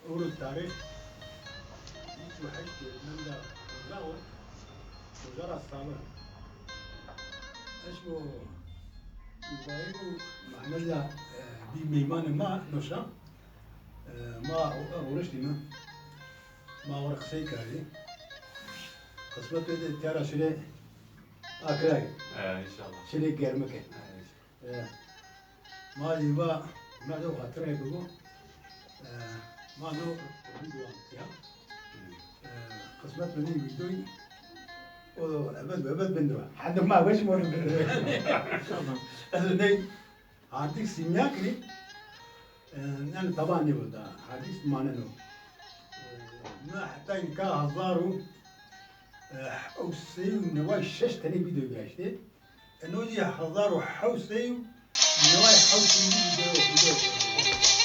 أول التاريخ يجوا حج من ده وزارة الصابر اسمه يبايعوا محمد لا دي ميمان ما نشرة ما ورشتي ما ورق سيكاري قسمت ترى شري أكراي إن شاء الله. شري كرمك ما يبا ما دو خاطر يبغوا ما دو فيديو يا قسمت مني فيديو أبد بندوا حد ما وش مر أصلاً هاديك سيمياكني أنا طبعاً يبغى هاديك ما نلو ما حتى إن كان هزارو أو سيو نواي شش تاني فيديو جاشته إنه يجي هزارو حو سيو نواي حو سيو فيديو